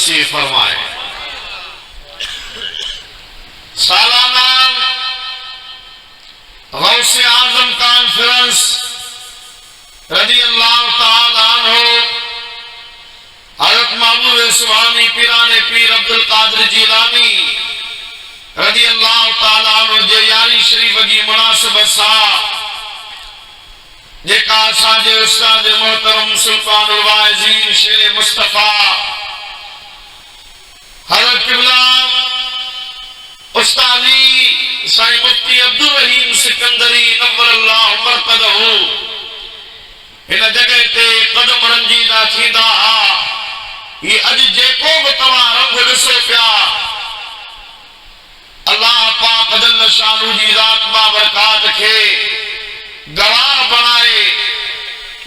نصیب فرمائے۔ سالانہ غوث اعظم کانفرنس رضی اللہ تعالیٰ عنہ حضرت محبوب سبحانی پیران پیر عبدالقادر جیلانی رضی اللہ تعالیٰ عنہ جے یاری شریف کی مناسبت سا جیکا ساجے استاد محترم سلطان الواعظین شیر مصطفیٰ حضرت قبلہ استادی سائیں مفتی عبدالرحیم سکندری نور اللہ مرقدہ ان جگہ تے قدم رنجیدہ تھیندہ یہ اج جیکو بتوا رنگ رسو پیا اللہ پاک جل شانو جی ذات بابرکات کے گواہ بنائے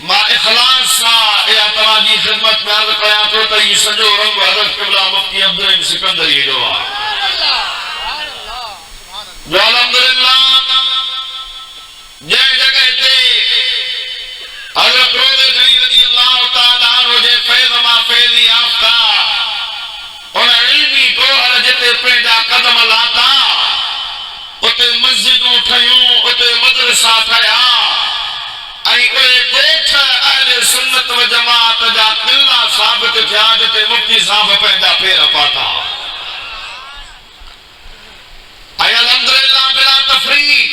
ما اخلاص سا یا تواجی خدمت میں عرض قیام تو تی سجو رنگ حضرت قبلہ مفتی عبدالرحیم سکندری جو الحمدللہ جے جگہ تے حضرت روز دلی رضی اللہ تعالیٰ عنہ جے فیض ما فیضی آفتہ ان علمی گوہر جتے پینڈا قدم لاتا اتے مسجدوں ٹھائیوں اتے مدرسہ ٹھایا اے گوٹھ اہل سنت و جماعت جا قلعہ ثابت تھیا جتے مفتی صاحب پینڈا پھیرا پاتا اے الحمدللہ بلا تفریق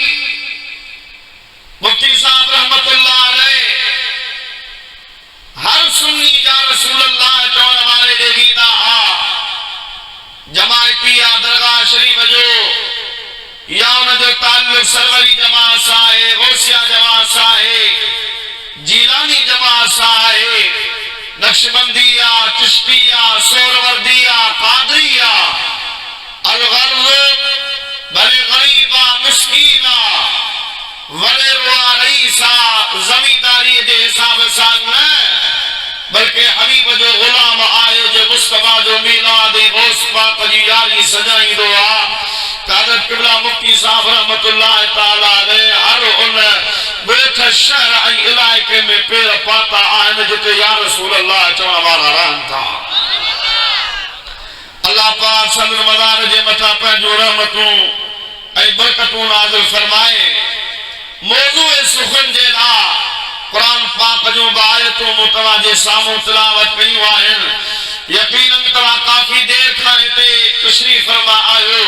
مفتی صاحب رحمت اللہ علیہ ہر سنی یا رسول اللہ چون ہمارے دیگی دا جماعتیہ درگاہ شریف جو یا انہ جو تعلق سروری جماعت ساہے غوثیہ جماعت ساہے جیلانی جماعت ساہے نقشبندیہ چشتیہ سوروردیہ قادریہ الغرض بلے غریبہ مسکینہ وڑے روا رئیسا زمینداری دے حساب ساننا بلکہ حبیب جو غلام آئے جو مصطفیٰ جو میلاد غوث پاک جی یاری سجائیں دعا حضرت قبلہ مفتی صاحب رحمت اللہ تعالیٰ علیہ ہر ان بیٹھ شہر ای علاقے میں پیر پاتا آئین جتے یا رسول اللہ چونا مارا رہن تھا اللہ پاک صدر مدار جے مٹا پہنجو رحمتوں ای برکتوں نازل فرمائے موضوع سخن جیلا قرآن پاک جو بآیتوں متواجہ سامو تلاوت کئی واہن یقیناً توا کافی دیر کھائے تے تشریف فرما آئیو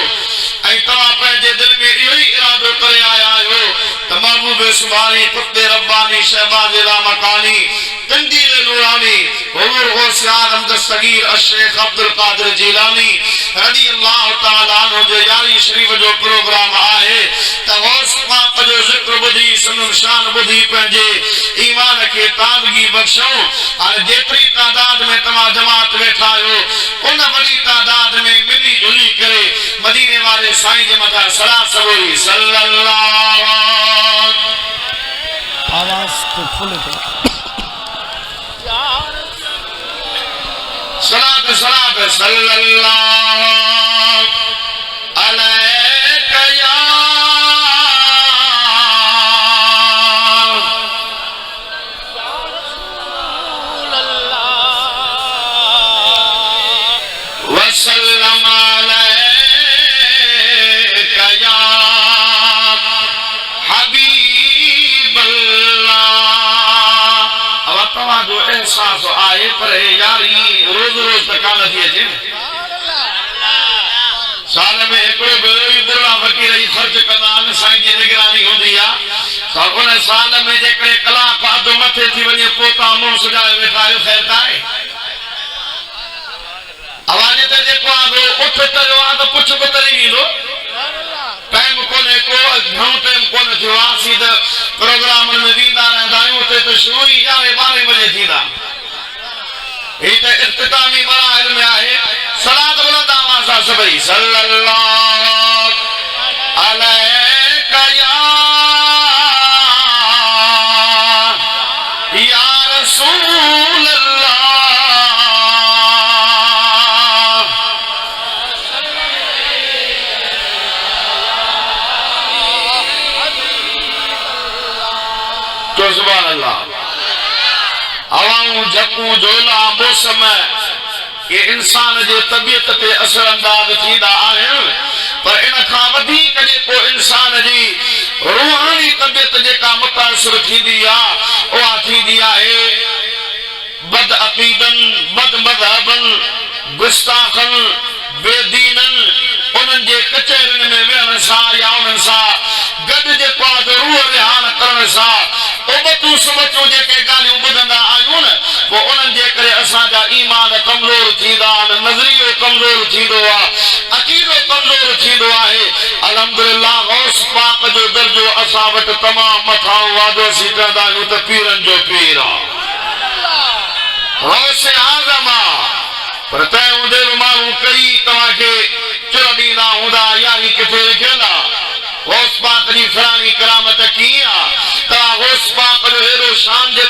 اے توا پہنجے دل میں یہی ارادو کرے آیا آئیو تمامو سبحانی قطب ربانی شہباز لامکانی تندیل نورانی حضور غوث اعظم دستگیر الشیخ عبدالقادر جیلانی رضی اللہ تعالیٰ عنہ جو یاری شریف جو پروگرام آئے تا غوث پاک جو ذکر بدھی سنن شان بدھی پہنجے ایمان کے تازگی بخشوں اور جتری تعداد میں تمام جماعت بیٹھا ہو ان بڑی تعداد میں ملی جلی کرے مدینے والے سائیں جے مطا صلاة سبوری صلی اللہ آواز کو کھولے دے صلاة صلی اللہ علیہ یا وسلم علیک یا حبیب اللہ اب تمہاں جو احساس آئے پر یاری روز روز تکانا دیئے تھے سال میں ایکڑے بڑی برا فقیرہی خرچ کنان سائیں جی نگرانی ہوں دیا اور انہیں سال میں جیکڑے کلا قادو متھے تھی ونی پوتا موں سجائے ویٹھائے خیر تائے آوازیں تے جے کو آگو اٹھ تریو آگو پچھ کو تری لو ٹائم کونے کو گھنوں ٹائم کونے تھی واسی دا پروگرام میں دیندہ رہن دائیوں تے تو شروعی جاوے 12 بجے تھی دا ایتا اختتامی مراحل میں آئے صلاة بلند آوازہ سبھی صلی اللہ علیہ یا رسول اللہ تو سبحان اللہ عوام جھکوں جولا موسم یہ انسان جے طبیعت تے اثر انداز تھیندا آہن پر ان کھا ودھیک جیکو انسان جی روحانی طبیعت جیکا متاثر تھیندی اها تھیندی آہے بد عقیدن بد مذہبن گستاخن بے دینن انہن جے کچہرن میں ویہن سا یا انہن سا گڈ جے پاس روح رہان کرن سا اوبتو سمچو جے کے گالیوں بدندا آیون وہ انہن جے کرے اساں جا ایمان کمزور تھیندا نظریو کمزور تھیندو عقیدو کمزور تھیندو ہے الحمدللہ غوث پاک جو درجو اساں وٹ تمام مٿاں وادو سیٹندا یوں تے پیرن جو پیرا غوث اعظم پر تے اندے مانو کئی تواں کے چر ڈیندا ہوندا یاری کتے لکھیلا غوث پاک جی فلانی کرامت کیا تا غوث پاک جو ہیرو شان جے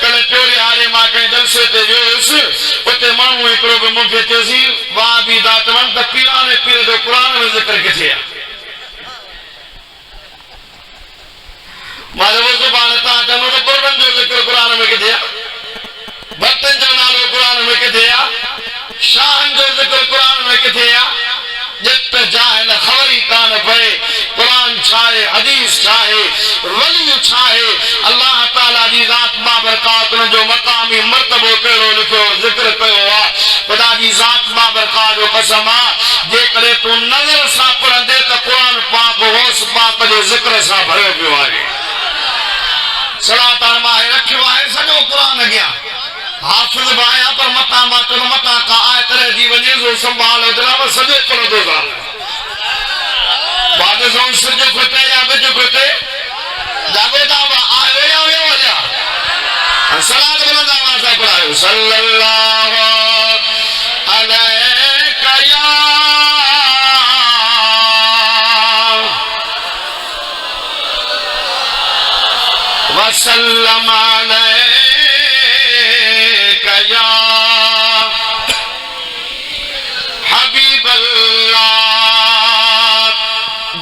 کل چورے ہارے ماں کہیں جلسے تے ویس اتے مانو ایکڑو بھی مونکے چیسی واہ بھی ذات من تے پیرانے پیر جو قرآن میں ذکر کتھے ماں جو زبان تا جنو تو بربن جو ذکر قرآن میں کتھے بطن جو نالو قرآن میں کتھے شان جو ذکر قرآن میں کتھے جت جاہل خبری کان پے قرآن چھائے حدیث چھائے ولی چھائے اللہ تعالیٰ دی ذات بابرکات جو مقامی مرتبہ کہڑو لکھو ذکر کہو خدا دی ذات بابرکات جو قسم جے کرے تو نظر سا پڑھن دے تو قرآن پاک غوث پاک جو ذکر سا بھرے پیو آئے صلاة علماء رکھو آئے سجو قرآن گیا حافظ بایا پر متا ماتر متا کا آیت رہ دی ونی زو سنبھالو جناب سجے پڑھو دو سا بعد سون سجو کھتے یا بجو کھتے جاگو دابا آئے یا ہوئے وجہ صلاة بلند آوازہ پڑھائے صلی اللہ علیکہ یا وسلم علیکہ یا حبیب اللہ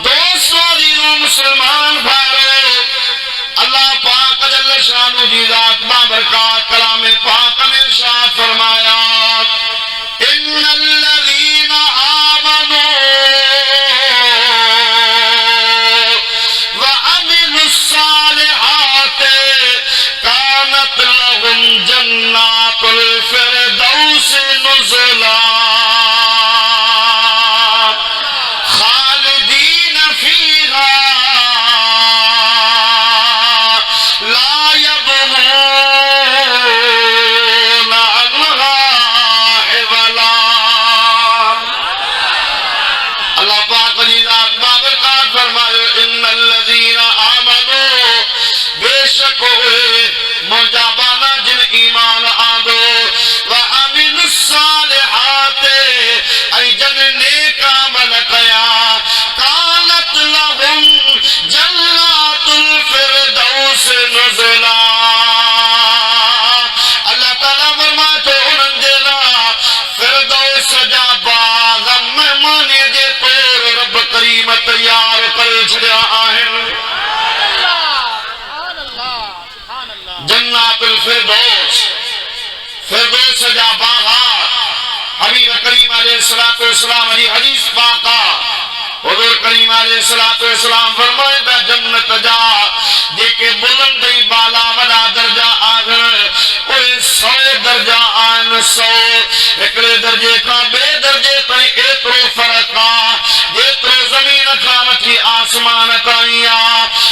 دوستو عزیزوں مسلمان بھائیو اللہ پاک جل شانو دی ذات بابرکات کلام پاک میں ارشاد فرمایا ان الذین آمنوا وعملوا الصالحات كانت لهم جنات الفردوس نزلا خالدين فيها لا يبغون عنها حولا اللہ پاک جی ذات بابرکات فرمائے ان الذین آمنوا بے شک ہوئے مجابانا جن ایمان آدو وعمل الصالحات ای جن نیک عمل کیا کانت لهم جنات الفردوس نزلا اللہ تعالیٰ فرماتے انہن دینا فردوس جا باغ مہمانے دے طور رب کریم تیار کر چھڑیا آہن جنات الفردوس فردوس جا باغات حبیب کریم علیہ السلام علی حدیث پاکا حضور کریم علیہ السلام فرمائے دا جنت جا دیکھے بلندی بالا بڑا درجہ آگھر کوئی 100 درجہ آئین 100 اکڑے درجے کا بے درجے تائی ایترو فرقا جیترو زمین کا مٹھی آسمان تائیا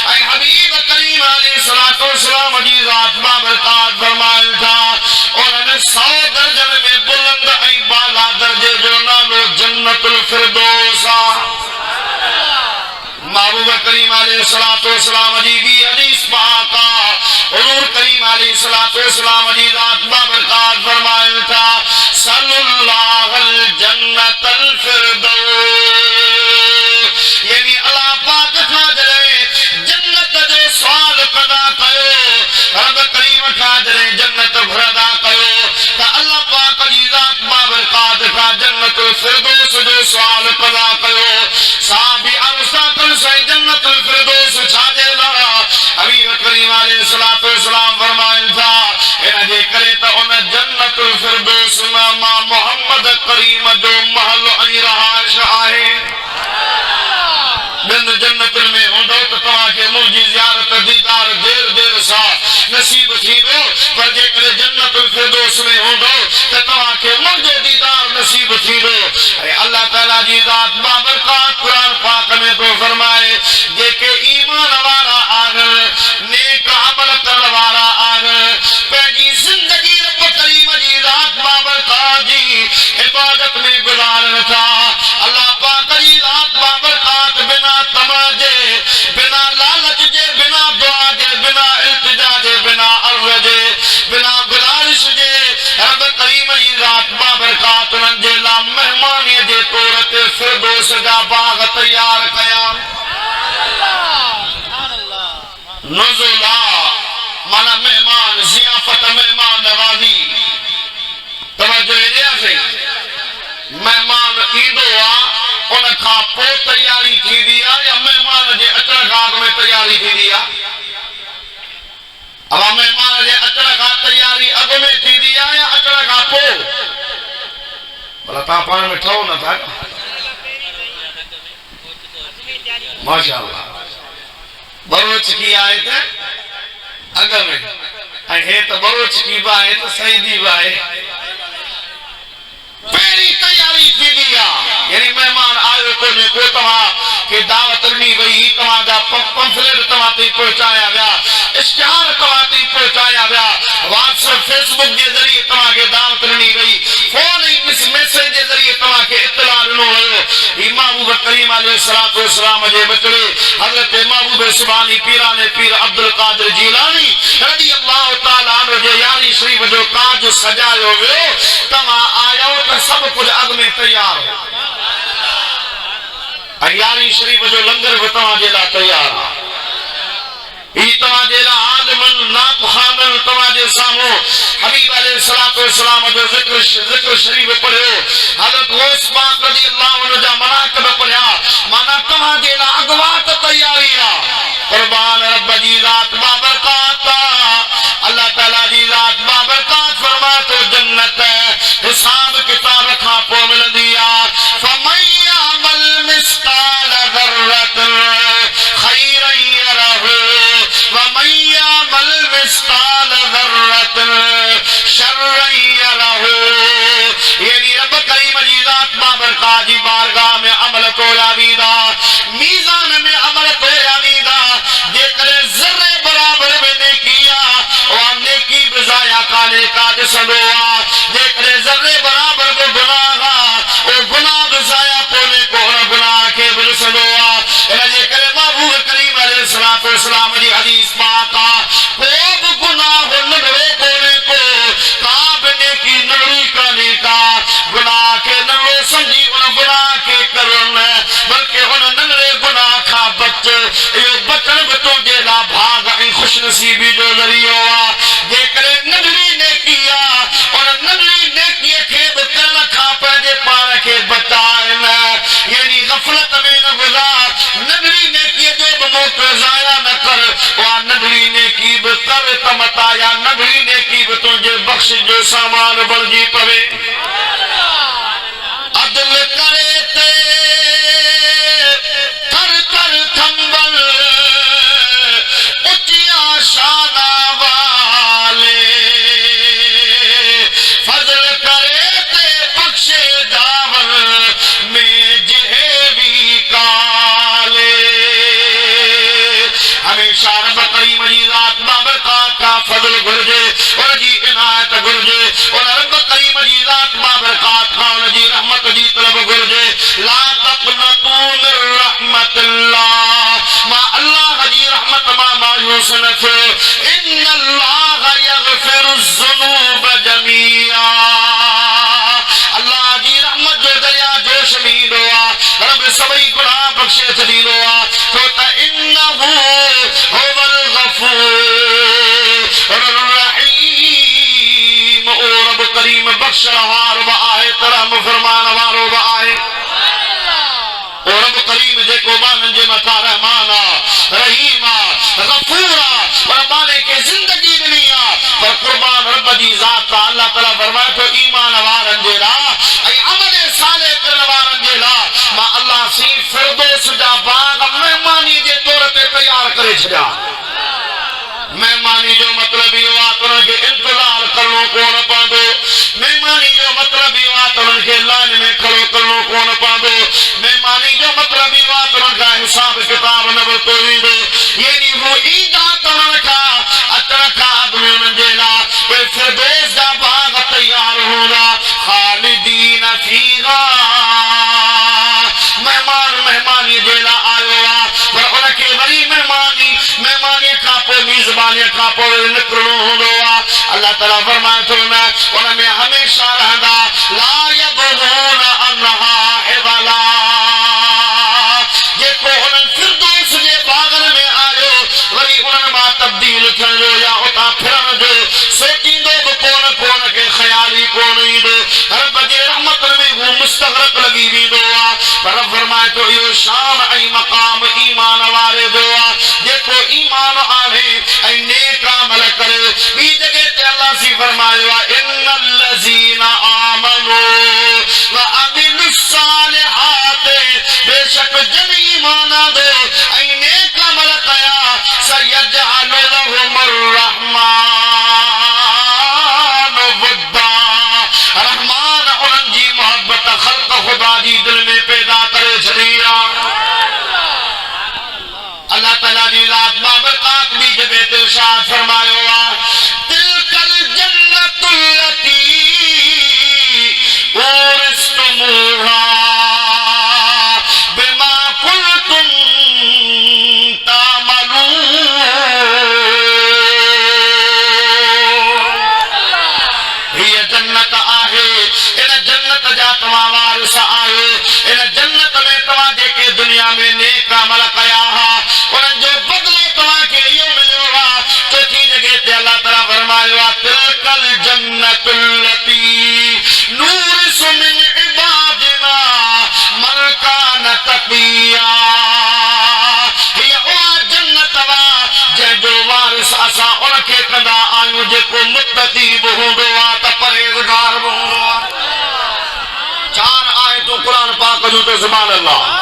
اے حبیب کریم علیہ السلام علی ذات بابرکات فرمائے تھا اور انہیں 100 درجے میں بلند اے بالا درجے جو نالو جنت الفردوسا محبوب کریم علیہ السلام عجیبی حدیث پاکا حضور کریم علیہ السلام عجیب ذات بابرکات فرمائے تھا صلی اللہ الجنت الفردوس یعنی اللہ پاک خاجرے جنت جو سوال قدا کہو رب کریم خاجرے جنت بھردا کہو کہ اللہ پاک عجیب ذات بابرکات کا جنت الفردوس جو سوال قدا کہو صحابی عرصہ کر سے جنت الفردوس چھاجے لڑا حبیب کریم علیہ السلام فرمائے تھا انہیں دے کرے تو انہیں جنت الفردوس کریم جو محل ای رہائش آئے بن جنت میں ہوندو تو تمہاں کے منجی زیارت دیدار دیر دیر سا نصیب تھی دو پر جے کرے جنت الفردوس میں ہوندو تو تمہاں کے منجی دیدار نصیب تھی دو اللہ تعالیٰ جی ذات بابرکات قرآن پاک میں تو فرمائے جے کہ ایمان وارا آگر نیک عمل کرن وارا آگر پہنجی زندگی رب کریم جی ذات بابرکات جی عبادت میں گزارن تھا اللہ پاک جی ذات بابرکات بنا تماجے بنا لالچ جے بنا دعا جے بنا التجا جے بنا عرض جے بنا گزارش جے رب کریم جی ذات بابرکات ننجیلا مہمانی جے طورت فردوس جا باغ تیار قیام نزولا مانا مہمان ضیافت مہمان نوازی توجہ ایریا سے مہمان ایدو ان کا پو تیاری تھی دیا یا مہمان جے اچھا گاگ میں تیاری تھی دیا اب مہمان جے اچھا گاگ تیاری اگ میں تھی دیا یا اچھا گاگ پو بلا تا پانے میں ٹھو نہ تھا ماشاءاللہ بروچ کی آئے تھے اگ میں ہے تو بروچ کی بائے تو سیدی بائے پہلی تیاری تھی دیا یعنی مہمان آئے کو تمہاں کہ دعوت نہیں گئی تمہاں جا پمفلیٹ تمہاں تی پہنچایا گیا اشتہار تمہاں تی پہنچایا گیا واٹس ایپ فیس بک کے ذریعے تمہاں کے دعوت نہیں گئی فون میسج کے ذریعے تمہاں کے اطلاع نہ ہوئے محبوب کریم علیہ السلام جے بچڑے حضرت محبوب سبحانی پیران پیر عبدالقادر جیلانی رضی اللہ تعالیٰ عنہ جے یاری شریف جو کاج سجائے ہوئے تمہاں آیا تو سب کچھ اگ میں تیار ہو یاری شریف جو لنگر بتاں جیلا تیار ای تمہاں جیلا عالمن ناک خانن تمہاں جے سامو حبیب علیہ السلام جو ذکر شریف پڑھو حضرت غوث پاک رضی اللہ عنہ جا مناقب پڑھیا مانا تمہاں جیلا اگوات تیاری قربان رب جی ذات بابرکات اللہ تعالیٰ جی ذات بابرکات فرما تو جنت حساب کتاب رکھا پو مل دیا فَمَنْ يَعْمَلْ مِثْقَالَ ذَرَّةٍ خَيْرًا يَرَهُ وَمَنْ يَعْمَلْ مِثْقَالَ ذَرَّةٍ شَرًّا يَرَهُ یعنی رب کریم جی ذات بابرکات جی بارگاہ میں عمل تو یاویدہ میزان میں عمل تو یاویدہ جے کرے ذرے برابر میں نے کیا اور نیکی بزایا کالے کا دسلوا جے کرے ذرے برابر میں گناہ اور گناہ بزایا کونے کو گناہ کے بلسلوا جے کرے محبوب کریم علیہ السلام جی حدیث پاکا خوب گناہ نگرے کونے کو کعب نیکی نگری کانے کا گناہ کے نگرے سنجی ان گناہ کے کرن بلکہ ان نگرے گناہ کھا بچن بچوں جیلا بھاگ خوش نصیبی جو ذریعہ ہوا جے کرے نگری نے کیا اور نگری نے کیا کھیب کرنا کھا پہنجے پانا کے بچائن یعنی غفلت میں نہ گزار نگری نے کیا جو بموت ضائع نہ کر وہاں نگری نے کی بکر تمتا یا نگری نے کی بتنجے بخش جو سامان بڑھ جی پوے عدل کرے تے تھمبل اچیا شانہ والے فضل کرے تے بخشے داول میں جہوی کالے ہمیشہ رب کریم جی ذات بابرکات کا فضل گرجے اور جی عنایت گرجے اور رب کریم جی ذات بابرکات خان جی رحمت جی طلب گرجے لا تقنطوا من رحمت اللہ ما اللہ جی رحمت ما مایوس نہ ان اللہ یغفر الذنوب جميعا اللہ جی رحمت جو دریا جوش مین ہوا رب سبھی گناہ بخشے چلین ہوا تو تا انہو هو الغفور الرحیم او رب کریم بخش روار با آئے ترہم فرمان وارو با آئے او رب کریم جے کو بانن جے متا رحمانا رحیما غفورا ربانے کے زندگی دنیا پر قربان رب جی ذات اللہ تعالیٰ فرمائے تو ایمان وارن جے را ای ان کے انتظار کرنو کون پاندو مہمانی جو مطلب ہی بات ان کے لائن میں کھڑو کرنو کون پاندو مہمانی جو مطلب ہی بات ان کا حساب کتاب نہ تو ہی دو یعنی وہ ایجاد ان کا اترکا آدمی ان جیلا کوئی فردوس دا باغ تیار ہوگا خالدین فیغا مہمانی جیلا آئے پر ان کے بڑی مہمانی کھاپو میزبانی کھاپو نکرنو ہوگا اللہ تعالیٰ فرمائے تو ان میں ہمیشہ رہندا لا یبغون انہا حوالا جے کو انہوں فردوس جے باغن میں آئے وری انہوں ماں تبدیل کرو یا اتا پھرن جو سوچیں دو کون کے خیالی کون ہی دو رب جے رحمت میں وہ مستغرق لگی بھی دو رب فرمائے تو یہ شان ای مقام ایمان والے دو جے کو ایمان آنے ای نیک عمل کرے بھی جگہ تے اللہ سی فرمائے ان الذین آمنوا وعملوا الصالحات بے شک جن ایمان دو ای نیک عمل کیا سیجعل لهم الرحمن ودا رحمان انہن جی محبت خلق خدا جی دل میں پیدا کرے چھڑیا اللہ تعالیٰ جی ذات بابرکات بھی جگہ تے ارشاد فرمائے ہوا تلک الجنت التی اورثتموها بما کنتم تعملون یہ جنت آہے ان جنت جا تمہا وارث آئے ان جنت میں تمہا جے کے دنیا میں نیک عمل کیا ان جو بدلے تمہا کے یہ ملے گا چوتھی جگہ تے اللہ تعالیٰ فرمائے گا تلک الجنت التی نورث من عبادنا من کان تقیا یہ وہ جنت وا جے جو وارث اسا ان کے کندا آئیوں جے کو متقی بہندو تا پرہیزگار بہندو چار آیتوں قرآن پاک جو تو زبان اللہ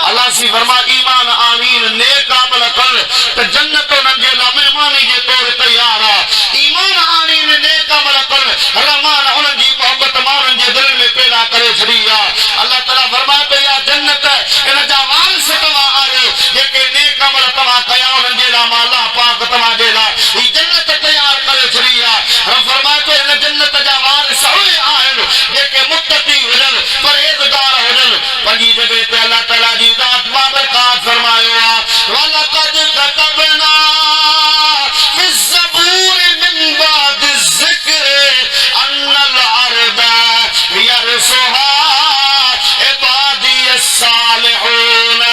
اللہ سی فرما ایمان آمین نیک عمل کر تو جنت و ننجیلا مہمانی جے طور تیارا ایمان آمین نیک عمل کر رحمان انہن جی محبت مانن جے دل میں پیدا کرے چھڑیا اللہ تعالیٰ فرما تو یا جنت ان جا وارث تما آئے یہ کہ نیک عمل تما کیا انہن جیلا اللہ پاک تما جیلا یہ جنت تیار کرے چھڑیا رب فرما تو ان جنت جا وارث ہوئے آئے یہ کہ متقی ہوجن پرہیزگار ہوجن پنجی جگہ تے اللہ تعالیٰ جی ذات بابرکات فرمائے ہوا وَلَقَدْ كَتَبْنَا فِي الزَّبُورِ مِن بَعْدِ الذِّكْرِ أَنَّ الْأَرْضَ يَرِثُهَا عِبَادِيَ الصَّالِحُونَ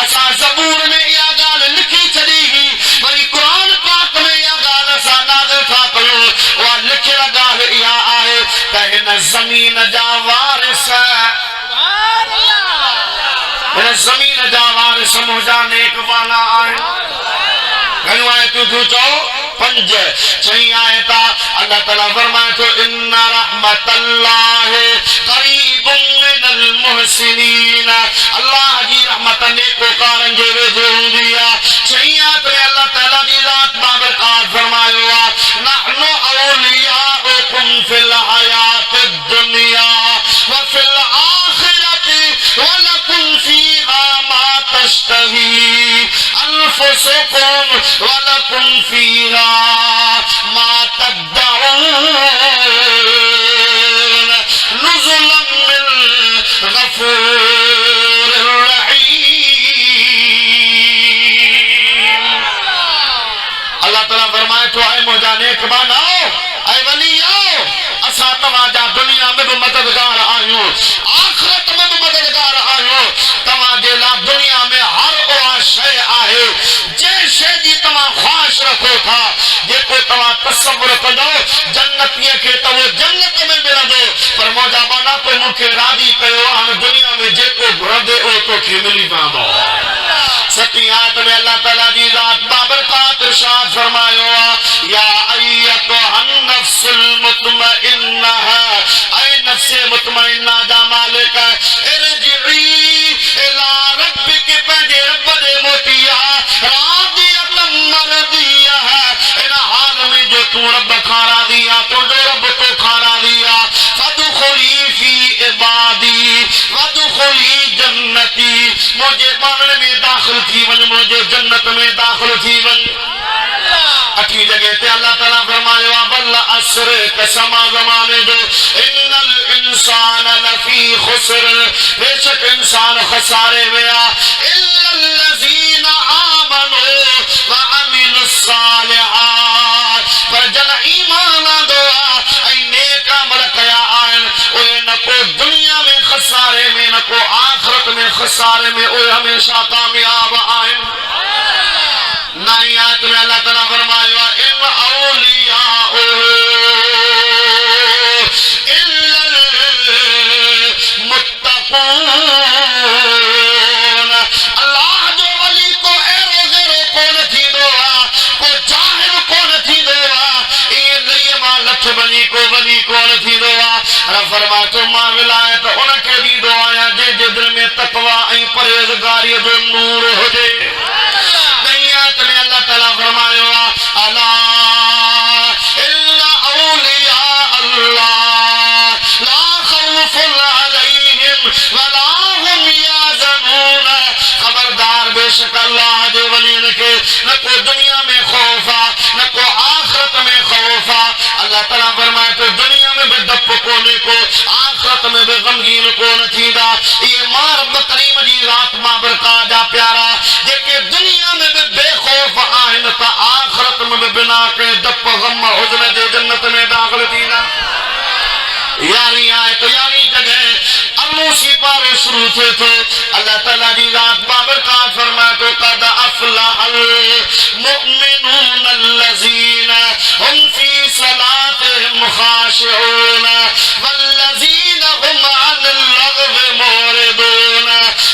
اسا زبور میں یہ گال لکھی چلی ہی وہی قرآن پاک میں یہ گال اسا نازل تھا کرو وہ لکھی گال یہ آئے کہ ان زمین جا وارث ان زمین جا وارث موجانے ایک بالا آئے گھنو آئے تو چاہو پنج چھئی آیتا اللہ تعالیٰ فرمائے تو ان رحمت اللہ قریب من المحسنین اللہ جی رحمت نیکو کارن جے ویجے ہوں دیا چھئی آیت میں اللہ تعالیٰ جی ذات بابرکات فرمائے ہوا نحن اولیاؤکم فی الحیات الدنیا وفی الآخرت ولکم فیہا ما تشتہی انفسکم ولکم فیہا ما تدعون نزلا من غفور رحیم اللہ تعالیٰ فرمائے تو اے موجانے اقبال آؤ اے ولی آؤ اسا تماجا دنیا میں بھی مددگار آئیوں آخرت میں بھی مددگار آئیوں تماجے لا دنیا میں ہر اوہ شے آئے جے شے جی تما خواہش رکھو تھا جے کو تما تصور کندو جنتیہ کے تو جنت میں ملا دو پر موجہ بانا تو مکہ راضی کہو ہم دنیا میں جے کو بردے او تو کی ملی باندو ستیات میں اللہ تعالیٰ جی ذات بابرکات ارشاد فرمائے ہوا یا ایتها النفس المطمئنہ اے نفس مطمئنہ جا مالک ارجعی الى ربک پہنجے رب دے موتیا راضیت مرضیہ ان حال میں جو تو رب کھا مجھے باغن میں داخل تھی ون مجھے جنت میں داخل تھی ون اٹھی جگہ تے اللہ تعالیٰ فرمایا بل عصر قسم زمانے دو ان الانسان لفی خسر بے شک انسان خسارے میں الا الذین آمنوا وعملوا الصالحات پر جن ایمان دعا اے نیک عمل کیا آئین اوہ نہ کو دنیا میں خسارے میں نہ کو آخرت میں خسارے میں اوہ ہمیشہ کامیاب آئین نئی آیت میں اللہ تعالیٰ فرمایا ان اولیاء الا المتقون اللہ جو ولی کو ایرو زیرو کون تھی دعا کو جاہل کون تھی دعا یہ لیے ماں لٹھ بنی کو ولی کون تھی دعا رب فرما تو ماں ولایت ان کے بھی دعایا جے جے دل میں تقوی ای پرہیزگاری جو نور ہو جے میں اللہ تعالیٰ فرمایا الا اولیاء اللہ لا خوف علیہم ولا هم یحزنون خبردار بے شک اللہ دے ولین کے نہ کو دنیا میں خوفا نہ کو آخرت میں خوفا اللہ تعالیٰ فرمایا تو دنیا میں بھی دپ کونے کو آخرت میں بھی غمگین کو نتیدہ یہ ماں رب کریم جی رات ماں برکا جا پیارا جے دنیا میں بھی بے خوف آئین تا آخرت میں بنا کے دپ غم حزن دے جنت میں داخل دینا یاری آئے تو یاری جگہ الموسی پارے شروع تھے تو اللہ تعالیٰ جی ذات بابرکات فرمائے تو قد افلح المؤمنون الذین هم فی صلاتهم خاشعون والذین هم عن اللغو معرضون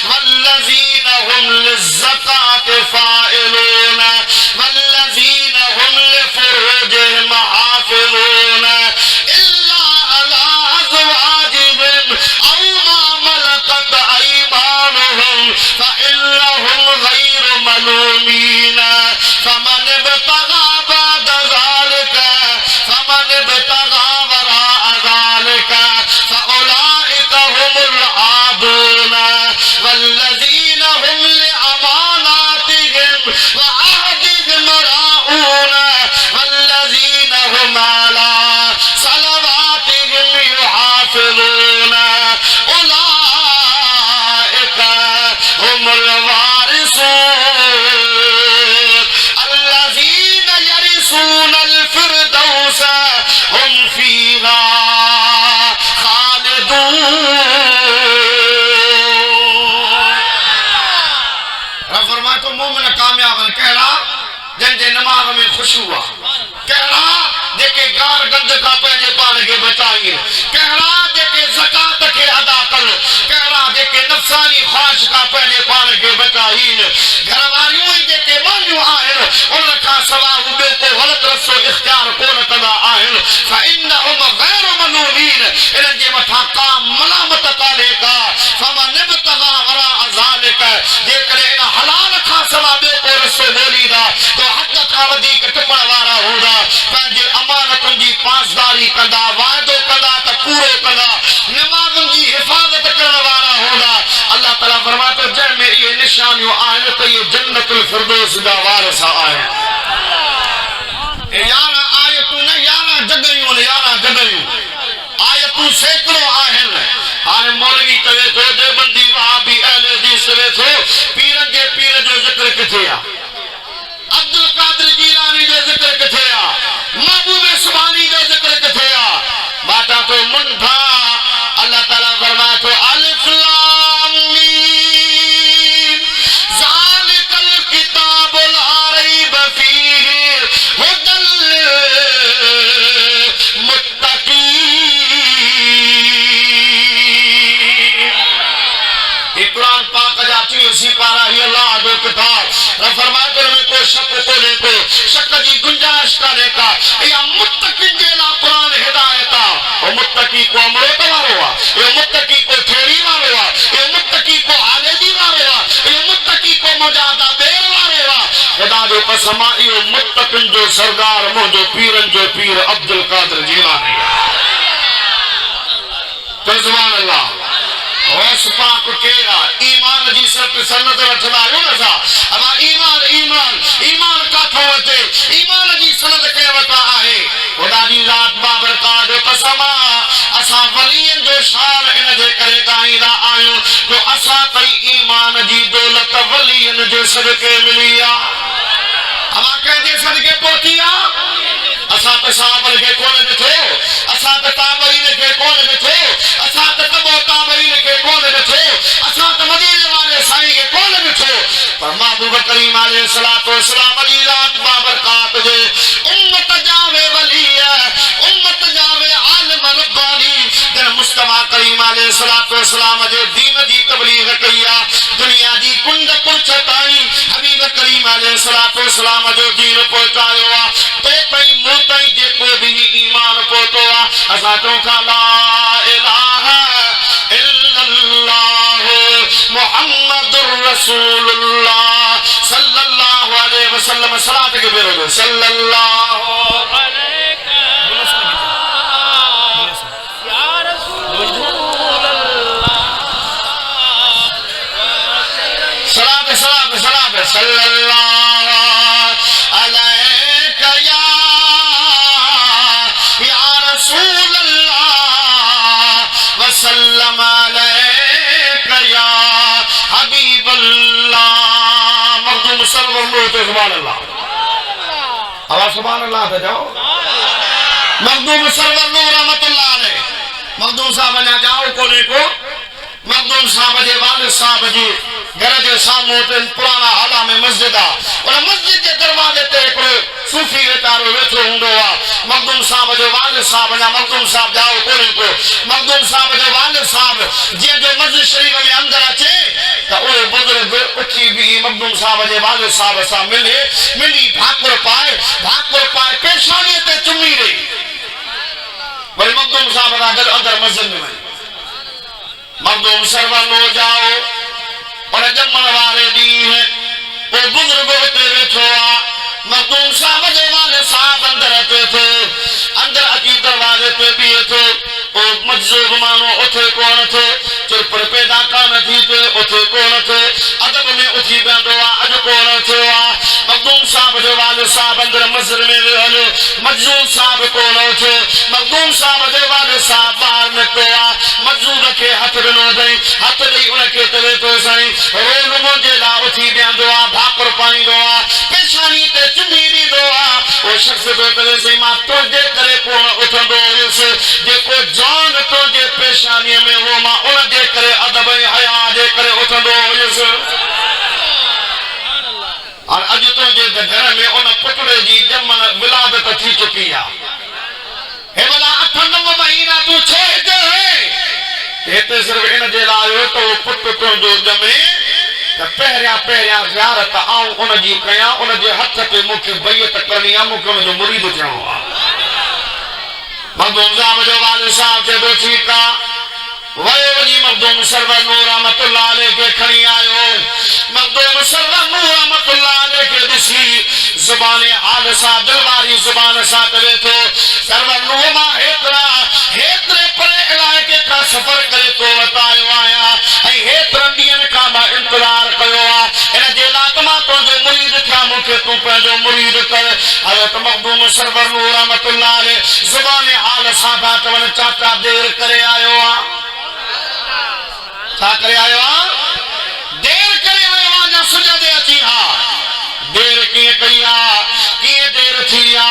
والذین هم للزکاة فاعلون والذین هم لفروجهم حافظون الا على ازواجهم او ما ملكت ايمانهم فانهم غير ملومين فمن ابتغى بعد ذلك وراء ذلك فاولئك هم العادون والذين هم لأماناتهم وعهدهم راعون والذين هم على صلواتهم يحافظون أولئك هم الوارثون الذين يرثون الفردوس هم فيها خالدون فرمائے تو مومن کامیاب ہے کہڑا جن جے نماز میں خشوع کہڑا جے کے گار گند کا پہنجے پان کے بچائیں کہڑا جے کے زکاة کے ادا کر کہڑا جے کے نفسانی خواہش کا پہنجے پان کے بچائیں گھر واریوں جے کے مانیوں آئن ان کا سوا ہوئے کو غلط رسو اختیار کون کدا آئن فإنهم غیر ملومین انہاں جے مٹھا کام ملامت کالے کا فمن ابتغى وراء ذلك جے کرے انہاں حلال کھا سوا بے کو رسو بولی دا تو حد کا ودی کٹپڑ وارا ہودا پنجے امانتن جی پاسداری کندا وعدو کندا تا پورو کندا نمازن جی حفاظت کرن وارا ہودا اللہ تعالیٰ فرماتا جے میں یہ نشانیوں آئین تو یہ جنت الفردوس دا وارثہ آئین یارہ آیتوں نے یارہ جگہیوں نے یارہ جگہیوں آیتوں سیکڑوں آئین آنے مولوی کہے تو دے بندی وہابی اہل حدیث کہے تو پیرن جے پیر جو ذکر کتھے عبدالقادر جیلانی جو ذکر کتھے محبوب سبحانی جو ذکر کتھے باتا تو منتھا اللہ تعالیٰ فرمائے تو الف لام میم ذالک الکتاب لا ریب فیہ ھدی قرآن پاک جاتی اسی پارا ہی اللہ دو کتاب فرمائے تو میں کوئی شک کو لے کو شک جی گنجائش کا لے کا یا متقین جیلا قرآن ہدایتا وہ متقی کو امروت واروا یہ متقی کو تھوڑی واروا یہ متقی کو عالدی واروا یہ متقی کو مجادہ بیر واروا خدا جو پسمائی وہ متقین جو سردار مو جو پیرن جو پیر عبدالقادر جیلانی تو زبان اللہ وس پاک کیرا ایمان جی سب سنت رکھدا آیو نا سا اما ایمان کا تھوتے ایمان جی سنت کے وتا ہے خدا جی ذات بابرکات قسما اسا ولین جو شان ان دے کرے گائیدا آیو جو اسا کئی ایمان جی دولت ولین جو صدقے ملیا اما کہندے صدقے پوتیا اسا تے صحابہ کے کون ڈٹھو اسا تے تابعین کے کون ڈٹھو اسا تے تبع تابعین کے کون ڈٹھو اسا تے مدینے والے سائیں کے کون ڈٹھو پر محبوب کریم علیہ الصلوۃ والسلام علی ذات بابرکات دے امت جاوے ولی امت جاوے عالم ربانی جن مصطفی کریم علیہ الصلوۃ والسلام دے دین دی تبلیغ کیا دنیا دی کنڈ پرچتائی حبیب کریم علیہ الصلوۃ والسلام جو دین پہنچایا تو کئی موتائی جے کو بھی ایمان پوتو اسا تو لا الہ الا اللہ محمد رسول اللہ صلی اللہ علیہ وسلم صلاۃ کے بیرو صلی اللہ علیہ یا رسول اللہ صلاۃ صلی اللہ علیہ یا رسول اللہ وسلم علیہ یا حبیب اللہ مخدوم سرور نور تو سبحان اللہ آواز سبحان اللہ پہ جاؤ مخدوم سرور نور رحمت اللہ علیہ مخدوم صاحب نے جاؤ کونے کو مخدوم صاحب جے والد صاحب جی گھر جے سامنے پرانا حالہ میں مسجد اور مسجد کے دروازے تے کوئی صوفی ویتارو ویتھو ہونڈو مخدوم صاحب جو والد صاحب نے مخدوم صاحب جاؤ کونے کو مخدوم صاحب جو والد صاحب جے جو مسجد شریف میں اندر اچے تو وہ بزرگ اٹھی بھی مخدوم صاحب جو والد صاحب سا ملی بھاکر پائے پیشانی تے چمی رہی بھائی مخدوم صاحب اندر مسجد میں مخدوم سرور نو جاؤ اور جمن والے دی ہے وہ بزرگ ہوتے ویٹھو مخدوم صاحب جو والے صاحب اندر آتے تھے اندر اکی دروازے پہ بھی تھے وہ مجذوب مانو اتھے کون تھے چرپر پیدا کان تھی تھے اتھے کون تھے ادب میں اتھی بیندوا اج کون تھے مخدوم صاحب جو والے صاحب اندر مصر میں رہے مجذوب صاحب کون تھے مخدوم صاحب جو والے صاحب باہر نکلا مجذوب کے ہاتھ بنو دئی ہاتھ دئی ان کے تلے تو سائیں روز مجھے لا اتھی بیندوا بھاکر پانی دوا پیشانی تے چمیری دوا وہ شخص تو تلے سے ماں تو دے کرے کون اٹھن دو اسے جے کو جان تو جے پیشانی میں وہ ماں ان دے کرے ادب حیا دے کرے اٹھن دو اسے اور اج تو جے گھر میں ان پٹڑے جی جمن ولادت تھی چکی ہے بلا 8 مہینہ تو چھے دے کہتے صرف ان جے لائے تو پٹ تو جو جمے پہریا زیارت آؤں ان جی کیا ان جے ہتھ تے مکھ بیعت کرنی مکھ ان جو مرید چاہوں مخدوم صاحب جو والد صاحب سے دو ٹھیکا ویو وجی مخدوم سرور نور رحمت اللہ علیہ کے کھڑی آئیو مخدوم سرور نور رحمت اللہ علیہ کے دسی زبان حال سا دلواری زبان سا تلے تو سرور نور ماں ہیترے پرے علاقے کا سفر کرے تو بتائیو آیا ہیترن دین کا ماں انتظار کرو ان جیلات ماں تو جو مرید تھا مکہ تو پہ جو مرید کر حضرت مخدوم سرور نور رحمت اللہ علیہ زبان حال سا بات ون چاچا دیر کرے آئیو کیا کرے آئیو دیر کرے آئیو جا سجدے اچھی دیر کیے کیا کیے دیر تھیا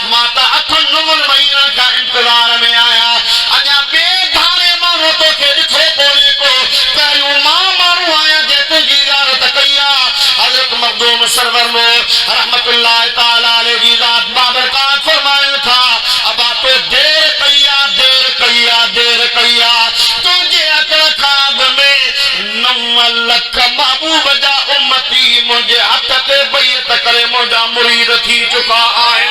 ماتا 8 مہینہ کا انتظار میں آیا اجا بے دھارے مانو تو کے لکھو پونے کو پہریوں ماں مانو آیا جے تجھی زیارت کیا حضرت مخدوم سرور نو رحمت اللہ تعالیٰ علیہ جی ذات بابرکات فرمائے تھا ابا تو دیر کیا تجھے اکڑ خواب میں 9 لکھ محبوب جا امتی مجھے ہاتھ تے بیعت کرے مجھا مرید تھی چکا آئے